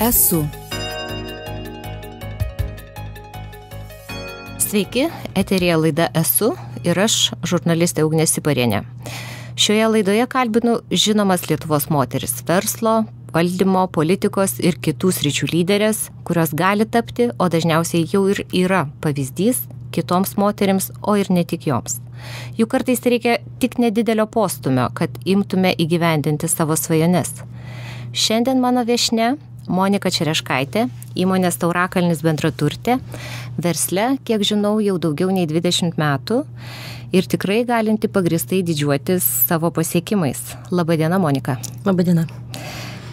Esu. Sveiki, eteryje laida Esu ir aš, žurnalistė Ugnė Siparienė. Šioje laidoje kalbinu žinomas Lietuvos moteris verslo, valdymo, politikos ir kitų sričių lyderės, kurios gali tapti, o dažniausiai jau ir yra pavyzdys kitoms moterims, o ir ne tik joms. Juk kartais reikia tik nedidelio postumio, kad imtume įgyvendinti savo svajones. Šiandien mano viešnia Monika Čereškaitė, įmonės Taurakalnis bendraturtė, versle, kiek žinau, jau daugiau nei 20 metų ir tikrai galinti pagrįstai didžiuotis savo pasiekimais. Labadiena, Monika. Labadiena.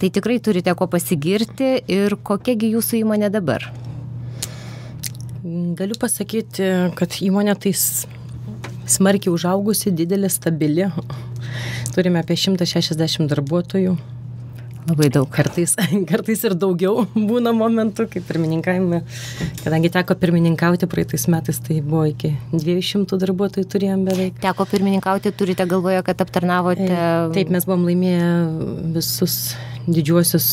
Tai tikrai turite ko pasigirti ir kokiagi jūsų įmonė dabar? Galiu pasakyti, kad įmonė tai smarkiai užaugusi, didelė, stabili. Turime apie 160 darbuotojų. Labai daug. Kartais ir daugiau būna momentų, kai pirmininkavime, kadangi teko pirmininkauti praeitais metais, tai buvo iki 200 darbuotojų turėjom beveik. Teko pirmininkauti, turite galvoje, kad aptarnavote... Taip, mes buvom laimėję visus didžiuosius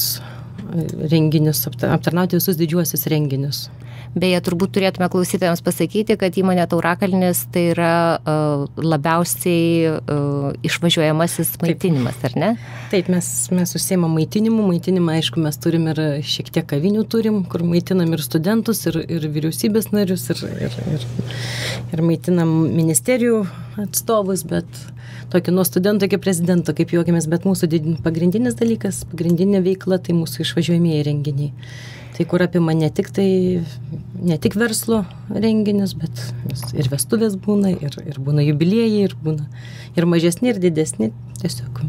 renginius, aptarnauti visus didžiuosius renginius. Beje, turbūt turėtume klausytojams pasakyti, kad įmonė Taurakalnis tai yra labiausiai išvažiuojamasis maitinimas, ar ne? Taip, mes užsiimam maitinimu. Maitinimą, aišku, mes turim ir šiek tiek kavinių turim, kur maitinam ir studentus, ir vyriausybės narius, ir maitinam ministerijų atstovus, bet tokį nuo studento iki prezidento, kaip juokiamės, bet mūsų pagrindinis dalykas, pagrindinė veikla, tai mūsų išvažiuojamieji renginiai. Tai kur apima ne tik verslo renginius, bet ir vestuvės būna, ir būna jubiliejai, ir būna ir mažesni, ir didesni, tiesiog.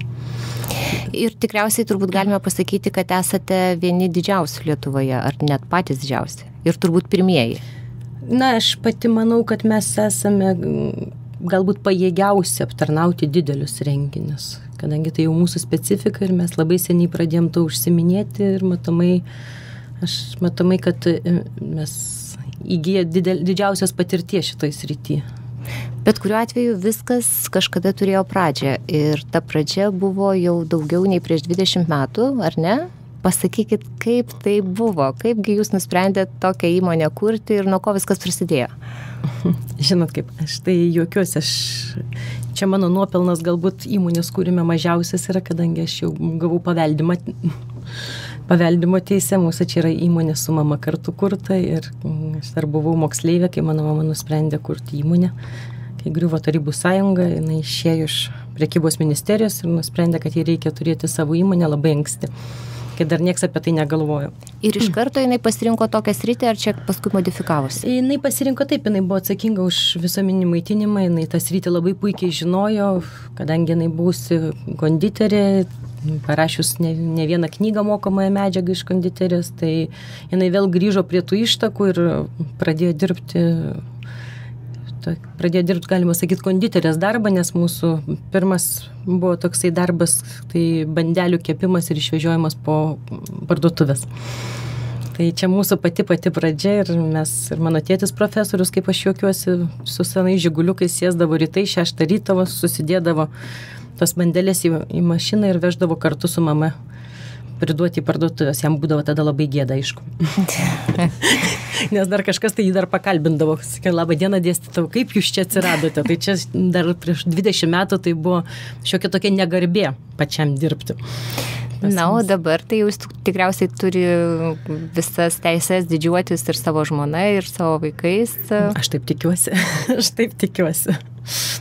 Ir tikriausiai turbūt galime pasakyti, kad esate vieni didžiausių Lietuvoje, ar net patys didžiausi, ir turbūt pirmieji. Na, aš pati manau, kad mes esame galbūt pajėgiausi aptarnauti didelius renginius, kadangi tai jau mūsų specifika ir mes labai seniai pradėjom to užsiminėti ir matomai, kad mes įgyję didžiausios patirties šitoj srity. Bet kuriuo atveju viskas kažkada turėjo pradžią ir ta pradžia buvo jau daugiau nei prieš 20 metų, ar ne? Pasakykit, kaip tai buvo, kaipgi jūs nusprendėte tokią įmonę kurti ir nuo ko viskas prasidėjo? Žinot kaip, aš tai juokiuosi, čia mano nuopelnas galbūt įmonės kūrime mažiausias yra, kadangi aš jau gavau paveldimo teisę, mūsų čia yra įmonė su mama kartu kurta ir aš dar buvau moksleivė, kai mano mama nusprendė kurti įmonę. Kai griuvo Tarybų sąjunga, jinai išėjo iš prekybos ministerijos ir nusprendė, kad jai reikia turėti savo įmonę labai anksti, kai dar nieks apie tai negalvojo. Ir iš karto jinai pasirinko tokią sritį, ar čia paskui modifikavosi? Jinai pasirinko taip, jinai buvo atsakinga už visuomeninį maitinimą, jinai tą sritį labai puikiai žinojo, kadangi jinai buvusi konditerė, parašius ne vieną knygą mokomąją medžiagą iš konditerijos, tai jinai vėl grįžo prie tų ištakų ir pradėjo dirbti, galima sakyti, konditerės darbą, nes mūsų pirmas buvo toksai darbas, tai bandelių kepimas ir išvežiojimas po parduotuvės. Tai čia mūsų pati pradžia ir mano tėtis profesorius, kaip aš juokiuosi, su senais žiguliukais sėsdavo rytai, 6 ryto susidėdavo tos bandelės į mašiną ir veždavo kartu su mama priduoti į parduotuvės. Jam būdavo tada labai gėda, aišku. Nes dar kažkas tai jį dar pakalbindavo. Sakė, labą dieną dėstytojau, kaip jūs čia atsiradote? Tai čia dar prieš 20 metų tai buvo šiokia tokia negarbė pačiam dirbti. Na, o dabar tai jūs tikriausiai turi visas teisės didžiuotis ir savo žmona, ir savo vaikais. Aš taip tikiuosi.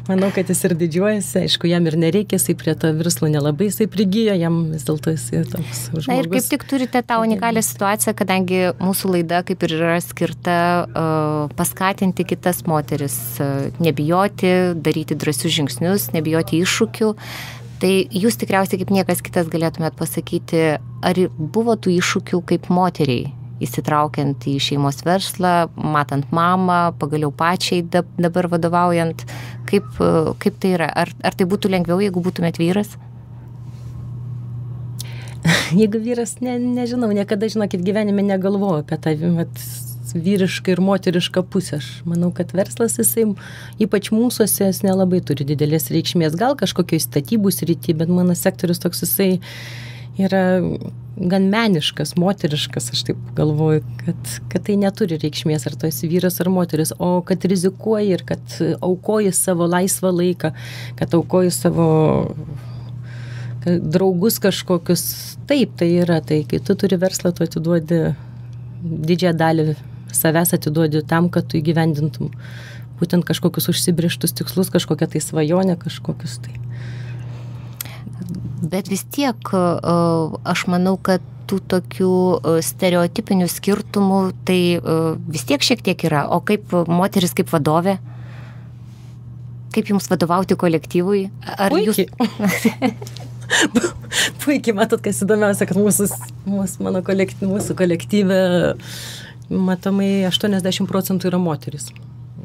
Manau, kad jis ir didžiuojasi, aišku, jam ir nereikia, jisai prie to verslo nelabai jisai prigijo, jam vis dėlto jisai toks žmogus. Na ir kaip tik turite tą unikalią situaciją, kadangi mūsų laida kaip ir yra skirta paskatinti kitas moteris, nebijoti, daryti drąsius žingsnius, nebijoti iššūkių. Tai jūs tikriausiai kaip niekas kitas galėtumėt pasakyti, ar buvo tų iššūkių kaip moteriai, įsitraukiant į šeimos verslą, matant mamą, pagaliau pačiai dabar vadovaujant, kaip tai yra? Ar tai būtų lengviau, jeigu būtumėt vyras? Jeigu vyras, nežinau, niekada, žinokit, gyvenime negalvoju apie tą vyrišką ir moterišką pusę. Aš manau, kad verslas, jisai, ypač mūsųse, jis nelabai turi didelės reikšmės. Gal kažkokioj statybų srity, bet mano sektorius toks jisai yra gan meniškas, moteriškas, aš taip galvoju, kad tai neturi reikšmės, ar tu esi vyras ar moteris, o kad rizikuoji ir kad aukoji savo laisvą laiką, kad aukoji savo draugus kažkokius. Taip, tai yra, tai kai tu turi verslą, tu atiduodi didžiąją dalį savęs, atiduodi tam, kad tu įgyvendintum būtent kažkokius užsibrėžtus tikslus, kažkokią tai svajonę, kažkokius tai. Bet vis tiek aš manau, kad tų tokių stereotipinių skirtumų tai vis tiek šiek tiek yra. O kaip moteris, kaip vadovė? Kaip jums vadovauti kolektyvui? Ar puikiai. Puikiai, matot, kas įdomiausia, kad mūsų kolektyve matomai 80% yra moteris.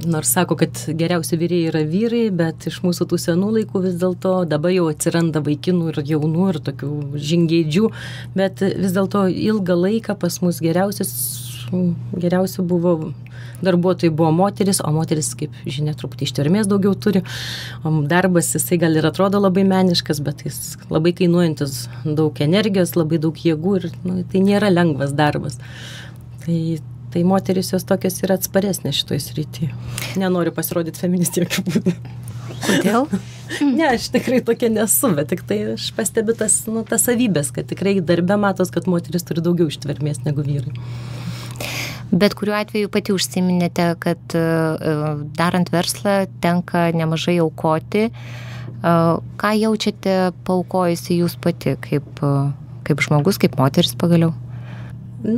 Nors sako, kad geriausi vyrėjai yra vyrai, bet iš mūsų tų senų laikų vis dėlto dabar jau atsiranda vaikinų ir jaunų ir tokių žingeidžių, bet vis dėlto ilgą laiką pas mus geriausi buvo darbuotojai buvo moteris, o moteris, kaip žinia, truputį ištvermės daugiau turi. O darbas, jisai gal ir atrodo labai meniškas, bet jis labai kainuojantis daug energijos, labai daug jėgų ir tai nėra lengvas darbas. Tai moteris jos tokios yra atsparesnės šitoj srityje. Nenoriu pasirodyti feministė jokių būdų. Kodėl? Ne, aš tikrai tokia nesu, bet tik tai aš pastebiu tas savybės, kad tikrai darbe matos, kad moteris turi daugiau ištvermės negu vyrai. Bet kuriuo atveju pati užsiminėte, kad darant verslą tenka nemažai aukoti. Ką jaučiate paaukojusi jūs pati, kaip žmogus, kaip moteris pagaliau?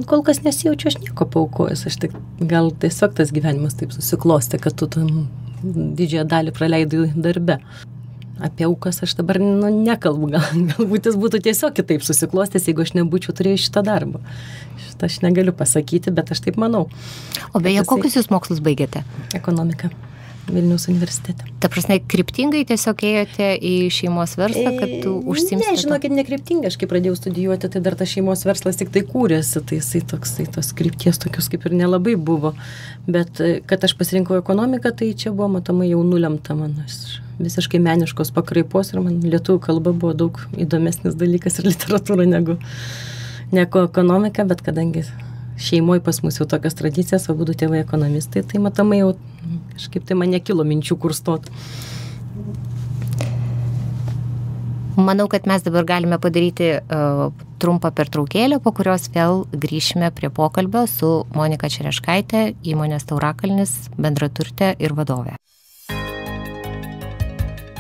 Kol kas nesijaučiu aš nieko paaukojus, aš tik gal tiesiog tas gyvenimas taip susiklostė, kad tu tam didžiąją dalį praleidai darbe. Apie aukas aš dabar nekalbu, galbūt jis būtų tiesiog kitaip susiklostęs, jeigu aš nebūčiau turėjęs šitą darbą. Šitą aš negaliu pasakyti, bet aš taip manau. O beje, kokius jūs mokslus baigėte? Ekonomiką. Vilniaus universitete. Ta prasme, kryptingai tiesiog ėjote į šeimos verslą, kad tu užsiimsite? Ne, žinokit, nekryptingai. Aš kai pradėjau studijuoti, tai dar tas šeimos verslas tik tai kūrėsi, tai jisai toksai, tos krypties tokius kaip ir nelabai buvo. Bet kad aš pasirinkau ekonomiką, tai čia buvo matomai jau nulemta man. Visiškai meniškos pakraipos ir man lietuvių kalba buvo daug įdomesnis dalykas ir literatūra negu ekonomika, bet kadangi šeimoje pas mus jau tokios tradicijas, o būtų tėvai ekonomistai, tai matomai jau kažkaip tai man nekilo minčių, kur stot. Manau, kad mes dabar galime padaryti trumpą pertraukėlę, po kurios vėl grįšime prie pokalbio su Monika Čereškaitė, įmonės Taurakalnis, bendraturtė ir vadovė.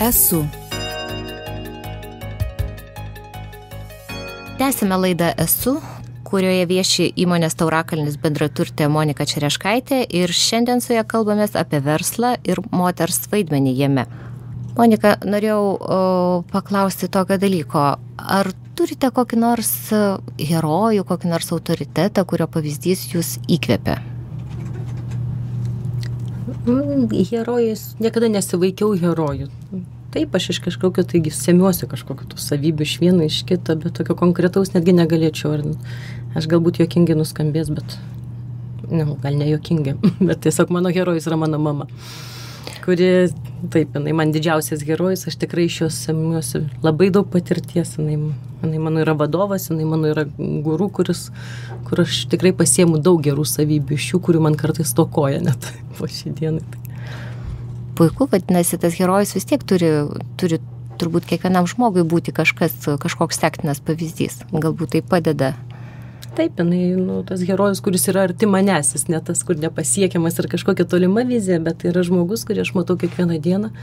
Esu. Tęsime laidą Esu, kurioje vieši įmonės Taurakalnis bendraturtė Monika Čereškaitė ir šiandien su ja kalbamės apie verslą ir moters vaidmenį jame. Monika, norėjau paklausti tokio dalyko. Ar turite kokį nors herojų, kokį nors autoritetą, kurio pavyzdys jūs įkvepia? Herojais niekada nesivaikiau herojų. Taip, aš iš kažkokio, taigi semiuosi kažkokio tų savybių iš vieno, iš kito, bet tokio konkretaus netgi negalėčiau. Aš galbūt juokingai nuskambės, bet, gal ne juokingai, bet tiesiog mano herojus yra mano mama, kuri, taip, jinai man didžiausias herojus, aš tikrai iš jos semiuosi labai daug patirties, jinai mano yra vadovas, jinai mano yra guru, kur aš tikrai pasiemu daug gerų savybių iš jų, kurių man kartais stokoja net po šį dieną. Puiku, vadinasi, tas herojus vis tiek turi turbūt kiekvienam žmogui būti kažkoks sektinas pavyzdys. Galbūt tai padeda. Taip, tas herojus, kuris yra arti manęs, jis ne tas, kur nepasiekiamas ir kažkokia tolima vizija, bet tai yra žmogus, kurį aš matau kiekvieną dieną,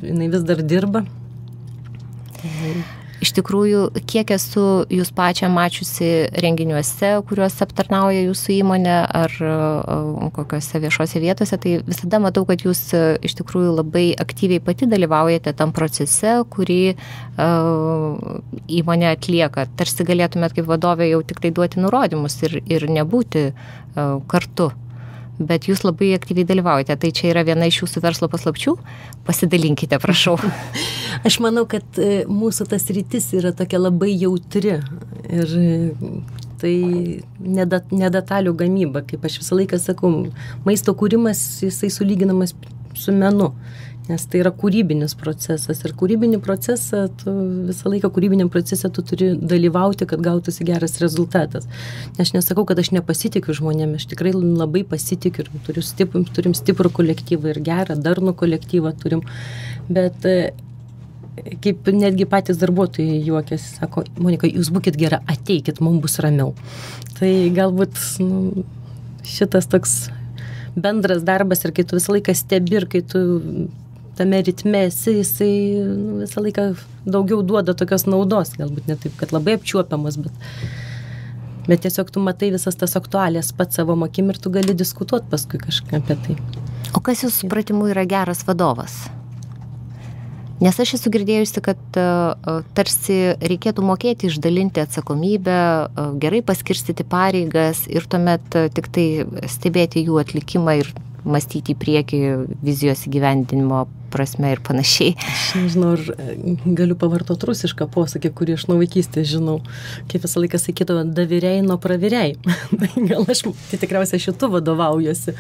jinai vis dar dirba. Iš tikrųjų, kiek esu jūs pačią mačiusi renginiuose, kuriuos aptarnauja jūsų įmonė ar kokiose viešose vietose, tai visada matau, kad jūs iš tikrųjų labai aktyviai pati dalyvaujate tam procese, kurį įmonė atlieka. Tarsi galėtumėt kaip vadovė jau tik tai duoti nurodymus ir nebūti kartu. Bet jūs labai aktyviai dalyvaujate. Tai čia yra viena iš jūsų verslo paslapčių? Pasidalinkite, prašau. Aš manau, kad mūsų tas rytis yra tokia labai jautri ir tai nedetalių gamyba. Kaip aš visą laiką sakau, maisto kūrimas, jisai sulyginamas su menu. Nes tai yra kūrybinis procesas ir kūrybinį procesą, visą laiką kūrybiniam procese tu turi dalyvauti, kad gautųsi geras rezultatas. Aš nesakau, kad aš nepasitikiu žmonėmis, aš tikrai labai pasitikiu ir turim stiprų kolektyvą ir gerą, darnų kolektyvą turim, bet kaip netgi patys darbuotojai juokiasi, sako, Monika, jūs būkit gera, ateikit, mums bus ramiau. Tai galbūt šitas toks bendras darbas ir kai tu visą laiką stebi ir kai tu tame ritme jisai visą laiką daugiau duoda tokios naudos, galbūt ne taip, kad labai apčiuopiamas, bet tiesiog tu matai visas tas aktualijas pats savo akim ir tu gali diskutuoti paskui kažką apie tai. O kas jūsų supratimu yra geras vadovas? Nes aš esu girdėjusi, kad tarsi reikėtų mokėti išdalinti atsakomybę, gerai paskirstyti pareigas ir tuomet tik tai stebėti jų atlikimą ir mąstyti į priekį vizijos įgyvendinimo prasme ir panašiai. Aš nežinau, ar galiu pavartoti rusišką posakį, kurį aš nuo vaikystės žinau. Kaip visą laiką sakydavo, daviriai nuo praviriai. Gal aš tai tikriausiai šitų vadovaujuosi.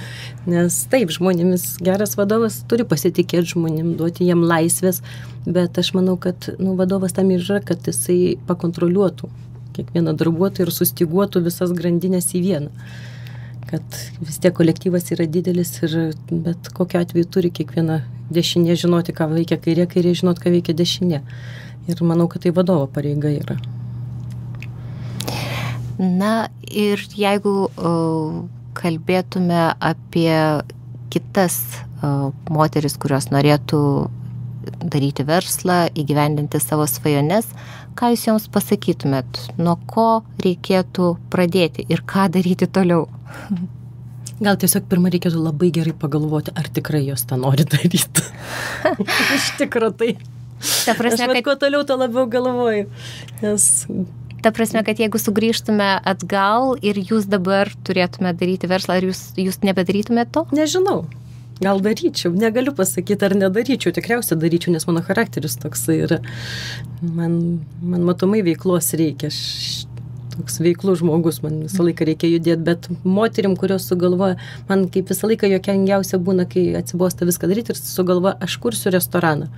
Nes taip, žmonėmis geras vadovas turi pasitikėti žmonėm, duoti jiem laisvės, bet aš manau, kad vadovas tam ir yra, kad jisai pakontroliuotų kiekvieną darbuotoją ir sustiguotų visas grandinės į vieną. Kad vis tiek kolektyvas yra didelis ir bet kokiu atveju turi kiekviena dešinė žinoti, ką veikia kairė, kairė žinoti, ką veikia dešinė. Ir manau, kad tai vadovo pareiga yra. Na ir jeigu kalbėtume apie kitas moteris, kurios norėtų daryti verslą, įgyvendinti savo svajones, ką jūs joms pasakytumėt, nuo ko reikėtų pradėti ir ką daryti toliau? Gal tiesiog pirmą reikėtų labai gerai pagalvoti, ar tikrai jos tą nori daryti. Iš tikro tai. Ta prasme, aš kuo toliau, to labiau galvoju. Nes... Ta prasme, kad jeigu sugrįžtume atgal ir jūs dabar turėtume daryti verslą, ar jūs nebedarytumėte to? Nežinau. Gal daryčiau, negaliu pasakyti, ar nedaryčiau, tikriausiai daryčiau, nes mano charakteris toksai yra. Man matomai veiklos reikia, aš toks veiklus žmogus, man visą laiką reikia judėti, bet moterim, kurios sugalvoja, man kaip visą laiką juokingiausia būna, kai atsibosta viską daryti ir sugalvoja, aš kursiu restoraną.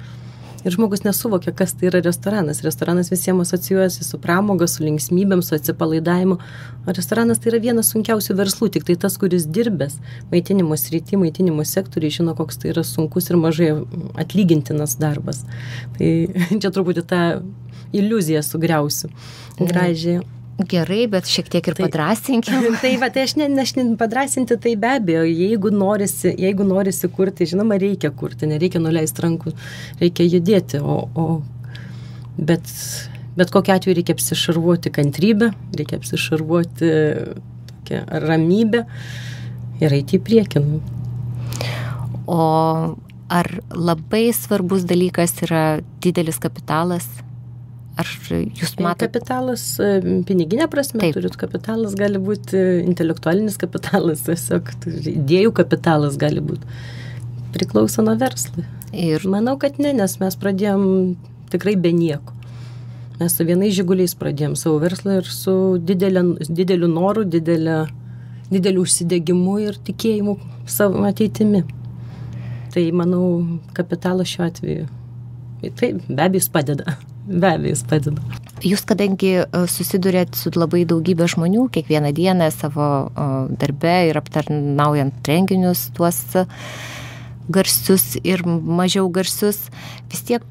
Ir žmogus nesuvokia, kas tai yra restoranas. Restoranas visiems asocijuojasi su pramoga, su linksmybėm, su atsipalaidavimu. O restoranas tai yra vienas sunkiausių verslų, tik tai tas, kuris dirbęs maitinimo srity, maitinimo sektoriai, žino, koks tai yra sunkus ir mažai atlygintinas darbas. Tai čia truputį tą iliuziją sugriausiu. Gražiai. Gerai, bet šiek tiek ir padrasinkime. Tai aš padrasinti, tai be abejo, jeigu norisi kurti, žinoma, reikia kurti, nereikia nuleisti rankų, reikia judėti, bet kokiu atveju reikia apsišarvuoti kantrybę, reikia apsišarvuoti ramybę ir eiti į priekį. O ar labai svarbus dalykas yra didelis kapitalas? Ar jūs matote? Kapitalas, piniginė prasme, turit kapitalas gali būti intelektualinis kapitalas, tiesiog idėjų kapitalas gali būti. Priklauso nuo verslo. Ir manau, kad ne, nes mes pradėjom tikrai be nieko. Mes su vienais žiguliais pradėjom savo verslą ir su dideliu noru, dideliu užsidegimu ir tikėjimu savo ateitimi. Tai manau, kapitalas šiuo atveju. Tai be abejo jis padeda. Jūs, kadangi susidurėt su labai daugybė žmonių kiekvieną dieną savo darbe ir aptarnaujant renginius, tuos garsius ir mažiau garsius, vis tiek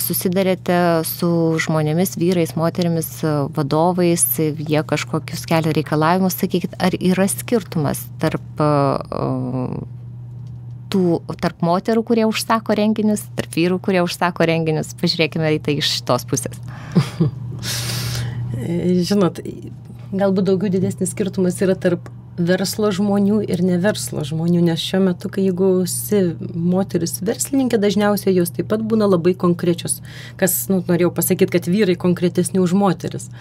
susidarėte su žmonėmis, vyrais, moterimis, vadovais, jie kažkokius kelia reikalavimus, sakykit, ar yra skirtumas tarp moterų, kurie užsako renginius, tarp vyrų, kurie užsako renginius. Pažiūrėkime į tai iš tos pusės. Žinot, galbūt daugiau didesnis skirtumas yra tarp verslo žmonių ir neverslo žmonių, nes šiuo metu, kai jeigu esi moteris verslininkė, dažniausiai jos taip pat būna labai konkrečios. Norėjau pasakyti, kad vyrai konkretesni už moteris.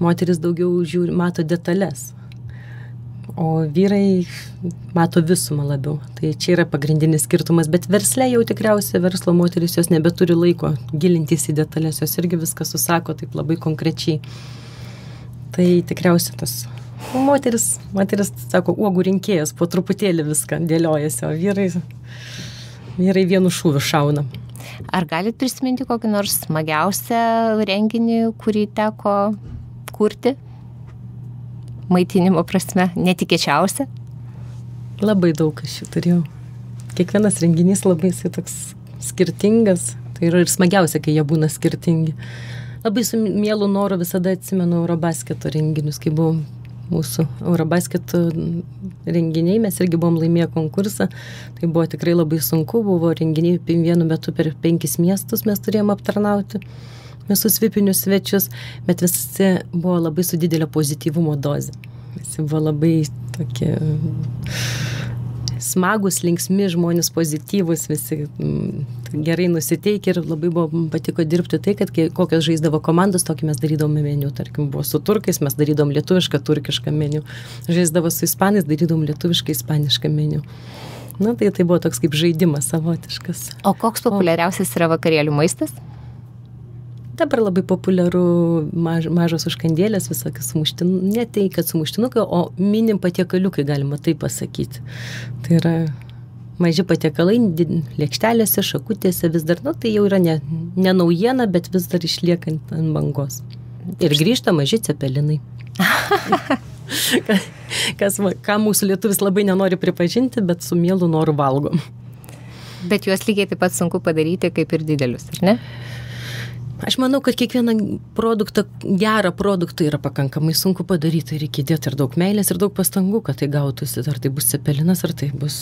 Moteris daugiau mato detalės. O vyrai mato visumą labiau. Tai čia yra pagrindinis skirtumas. Bet versle jau tikriausiai verslo moteris jos nebeturi laiko gilintis į detalės. Jos irgi viską susako taip labai konkrečiai. Tai tikriausiai tas moteris, sako, uogų rinkėjas, po truputėlį viską dėliojasi. O vyrai vyrai vienu šūviu šauna. Ar galit prisiminti kokį nors smagiausią renginį, kurį teko kurti? Maitinimo prasme, netikėčiausia? Labai daug aš jų turėjau. Kiekvienas renginys labai jisai toks skirtingas. Tai yra ir smagiausia, kai jie būna skirtingi. Labai su mielu noru visada atsimenu Eurobasketo renginius, kai buvo mūsų Eurobasketo renginiai, mes irgi buvom laimėję konkursą, tai buvo tikrai labai sunku, buvo renginiai vienu metu per 5 miestus mes turėjom aptarnauti visus vipinius svečius, bet visi buvo labai su didelio pozityvumo doze. Visi buvo labai tokie smagus, linksmi žmonės, pozityvus, visi gerai nusiteikę ir labai patiko dirbti tai, kad kokios žaisdavo komandos, tokį mes darydavome meniu. Tarkim, buvo su turkais, mes darydavom lietuvišką, turkišką meniu. Žaisdavo su ispanais, darydavom lietuvišką, ispanišką meniu. Na, tai buvo toks kaip žaidimas savotiškas. O koks populiariausias yra vakarėlių maistas? Dabar labai populiaru mažos užkandėlės, visokios sumuštinukai, ne tai, kad sumuštinukai, o mini patiekaliukai, galima taip pasakyti. Tai yra maži patiekalai, lėkštelėse, šakutėse vis dar, tai jau yra ne naujiena, bet vis dar išliekant ant bangos. Ir grįžta maži cepelinai. Ką mūsų lietuvis labai nenori pripažinti, bet su mielu noru valgom. Bet juos lygiai taip pat sunku padaryti kaip ir didelius, ar ne? Aš manau, kad kiekvieną produktą, gerą produktą yra pakankamai sunku padaryti. Reikia įdėti ir daug meilės, ir daug pastangų, kad tai gautųsi. Ar tai bus cepelinas, ar tai bus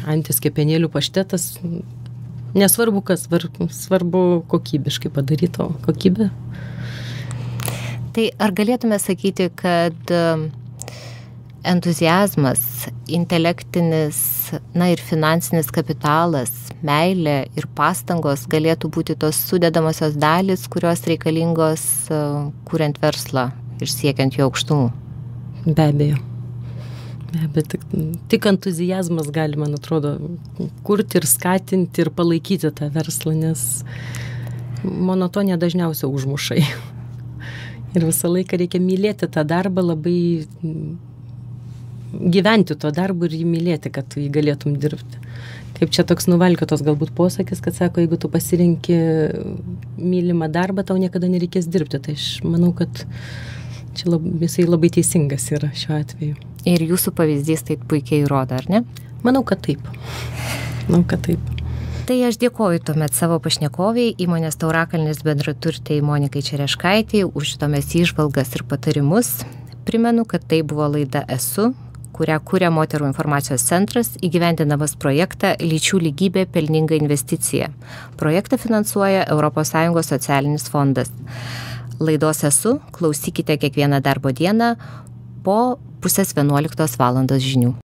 antis kepenėlių paštetas. Nesvarbu, kas, svarbu kokybiškai padaryti, o kokybė. Tai ar galėtume sakyti, kad entuziazmas, intelektinis, ir finansinis kapitalas, meilė ir pastangos galėtų būti tos sudedamosios dalys, kurios reikalingos kuriant verslą ir siekiant jo aukštumų? Be abejo. Tik entuziazmas gali, man atrodo, kurti ir skatinti ir palaikyti tą verslą, nes monotonija dažniausiai užmušai. Ir visą laiką reikia mylėti tą darbą, labai gyventi to darbu ir jį mylėti, kad tu jį galėtum dirbti. Kaip čia toks nuvalkiotos galbūt posakis, kad sako, jeigu tu pasirenki mylimą darbą, tau niekada nereikės dirbti. Tai aš manau, kad čia jisai labai teisingas yra šiuo atveju. Ir jūsų pavyzdys tai puikiai įrodo, ar ne? Manau, kad taip. Tai aš dėkoju tuomet savo pašnekoviai, įmonės Taurakalnis bendraturtei Monikai Čereškaitei už įdomias įžvalgas ir patarimus. Primenu, kad tai buvo laida Esu, kurią kuria Moterų informacijos centras, įgyvendinamas projektą Lyčių lygybė pelninga investicija. Projektą finansuoja ES socialinis fondas. Laidos Esu klausykite kiekvieną darbo dieną po 10:30 val. Žinių.